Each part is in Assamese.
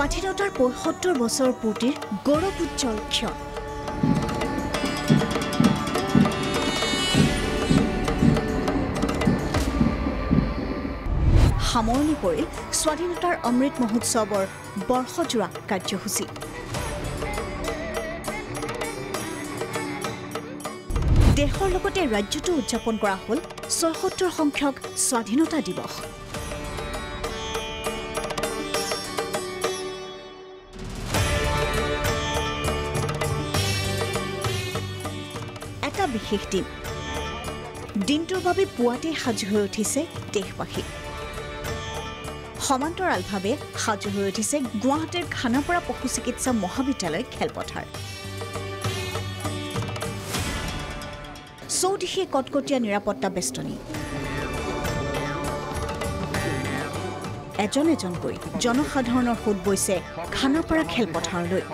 স্বাধীনতাৰ ৭৫ বছৰ পূৰ্তিৰ গৌৰৱ উজ্জ্বল ক্ষণ সামৰণি পৰিল স্বাধীনতাৰ অমৃত মহোৎসৱৰ বৰ্ষজোৰা কাৰ্যসূচী দেশৰ লগতে ৰাজ্যটো উদযাপন কৰা হ'ল ৭৬ সংখ্যক স্বাধীনতা দিৱস এটা বিশেষ দিন দিনটোৰ বাবে পুৱাতে সাজু হৈ উঠিছে দেশবাসী সমান্তৰালভাৱে সাজু হৈ উঠিছে গুৱাহাটীৰ খানাপাৰা পশু চিকিৎসা মহাবিদ্যালয় খেলপথাৰ চৌদিশে কটকটীয়া নিৰাপত্তা বেষ্টনী এজন এজনকৈ জনসাধাৰণৰ সোঁত বৈছে খানাপাৰা খেলপথাৰলৈ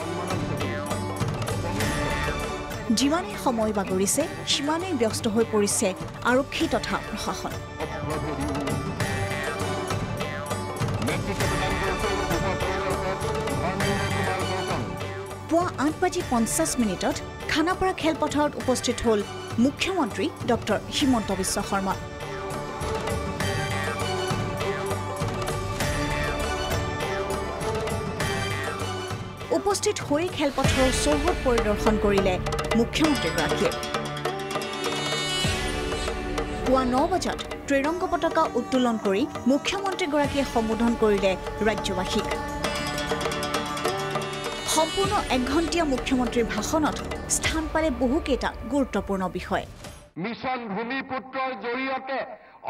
যিমানেই সময় বাগৰিছে সিমানেই ব্যস্ত হৈ পৰিছে আৰক্ষী তথা প্ৰশাসন পুৱা ৮:৫০ খানাপাৰা খেলপথাৰত উপস্থিত হ'ল মুখ্যমন্ত্ৰী ডক্টৰ হিমন্ত বিশ্ব শৰ্মা উপস্থিত হৈ খেলপথাৰৰ চৌহদ পৰিদৰ্শন কৰিলে মুখ্যমন্ত্ৰীগৰাকীয়ে পুৱা ৯ বজাত ত্ৰিৰংগ পতাকা উত্তোলন কৰি মুখ্যমন্ত্ৰীগৰাকীয়ে সম্বোধন কৰিলে ৰাজ্যবাসীক সম্পূৰ্ণ ১ ঘণ্টীয়া মুখ্যমন্ত্ৰীৰ ভাষণত স্থান পালে বহুকেইটা গুৰুত্বপূৰ্ণ বিষয় মিছন ভূমিপুত্ৰৰ জৰিয়তে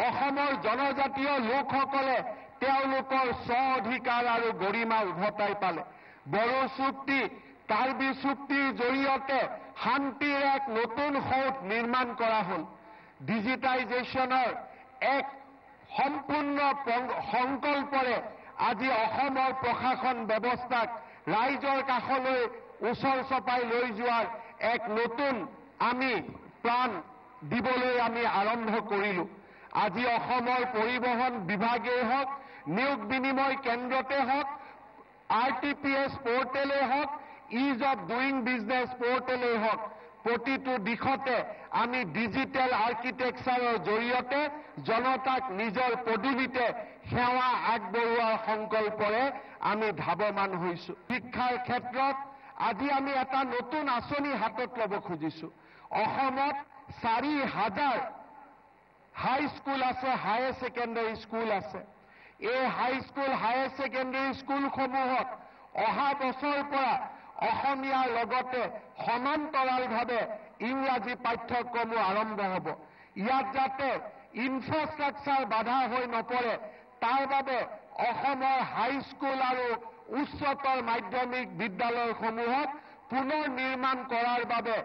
অসমৰ জনজাতীয় লোকসকলে তেওঁলোকৰ স্ব অধিকাৰ আৰু গৰিমা উভতাই পালে বড়ো চুক্তি কাৰ্বি চুক্তিৰ জৰিয়তে শান্তিৰ এক নতুন সৌধ নিৰ্মাণ কৰা হ'ল ডিজিটাইজেশ্যনৰ এক সম্পূৰ্ণ সংকল্পৰে আজি অসমৰ প্ৰশাসন ব্যৱস্থাক ৰাইজৰ কাষলৈ ওচৰ চপাই লৈ যোৱাৰ এক নতুন আমি প্ৰাণ দিবলৈ আমি আৰম্ভ কৰিলোঁ আজি অসমৰ পৰিবহণ বিভাগেই হওক নিয়োগ বিনিময় কেন্দ্ৰতে হওক RTPS পৰ্টেলেই হওক ইজ অফ ডুইং বিজনেছ পৰ্টেলেই হওক প্ৰতিটো দিশতে আমি ডিজিটেল আৰ্কিটেকচাৰৰ জৰিয়তে জনতাক নিজৰ পদূলিতে সেৱা আগবঢ়োৱাৰ সংকল্পৰে আমি ধাৱমান হৈছোঁ শিক্ষাৰ ক্ষেত্ৰত আজি আমি এটা নতুন আঁচনি হাতত ল'ব খুজিছোঁ অসমত ৪,০০০ হাইস্কুল আছে হায়াৰ ছেকেণ্ডাৰী স্কুল আছে এই হাইস্কুল হায়াৰ ছেকেণ্ডাৰী স্কুলসমূহত অহা বছৰৰ পৰা অসমীয়াৰ লগতে সমান্তৰালভাৱে ইংৰাজী পাঠ্যক্ৰমো আৰম্ভ হ'ব ইয়াত যাতে ইনফ্ৰাষ্ট্ৰাকচাৰ বাধা হৈ নপৰে তাৰ বাবে অসমৰ হাইস্কুল আৰু উচ্চতৰ মাধ্যমিক বিদ্যালয়সমূহত পুনৰ নিৰ্মাণ কৰাৰ বাবে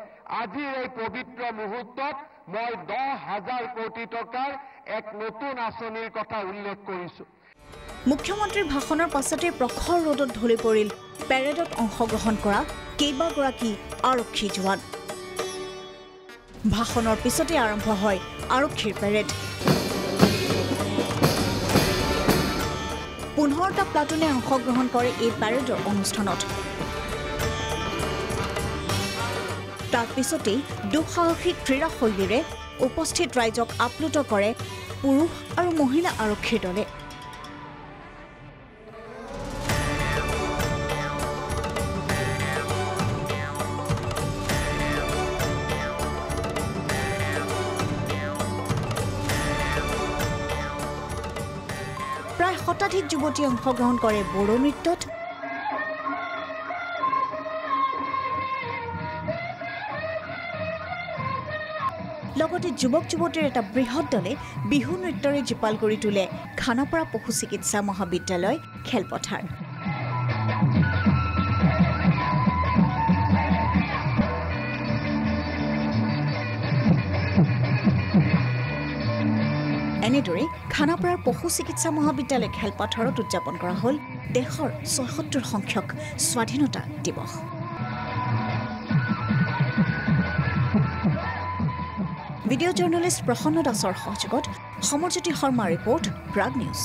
আজিৰ এই পবিত্ৰ মুহূৰ্তত মই ১০,০০০ কোটি টকাৰ এক নতুন আঁচনিৰ কথা উল্লেখ কৰিছোঁ মুখ্যমন্ত্ৰীৰ ভাষণৰ পাছতে প্ৰখৰ ৰ'দত ঢলি পৰিল পেৰেডত অংশগ্ৰহণ কৰা কেইবাগৰাকী আৰক্ষী জোৱান ভাষণৰ পিছতে আৰম্ভ হয় আৰক্ষীৰ পেৰেড ১৫টা প্লাটুনে অংশগ্ৰহণ কৰে এই পেৰেডৰ অনুষ্ঠানত তাৰ পিছতেই দুঃসাহসিক ক্ৰীড়া শৈলীৰে উপস্থিত ৰাইজক আপ্লুত কৰে পুৰুষ আৰু মহিলা আৰক্ষীৰ দলে প্ৰায় শতাধিক যুৱতীয়ে অংশগ্ৰহণ কৰে বড়ো নৃত্যত লগতে যুৱক যুৱতীৰ এটা বৃহৎ দলে বিহু নৃত্যৰে জীপাল কৰি তোলে খানাপাৰা পশু চিকিৎসা মহাবিদ্যালয় খেলপথাৰ এনেদৰে খানাপাৰাৰ পশু চিকিৎসা মহাবিদ্যালয় খেলপথাৰত উদযাপন কৰা হ'ল দেশৰ ৭৬ সংখ্যক স্বাধীনতা দিৱস ভিডিঅ' জাৰ্নেলিষ্ট প্ৰসন্ন দাসৰ সহযোগত সমৰজ্যোতি শৰ্মা ৰিপৰ্ট প্ৰাগ নিউজ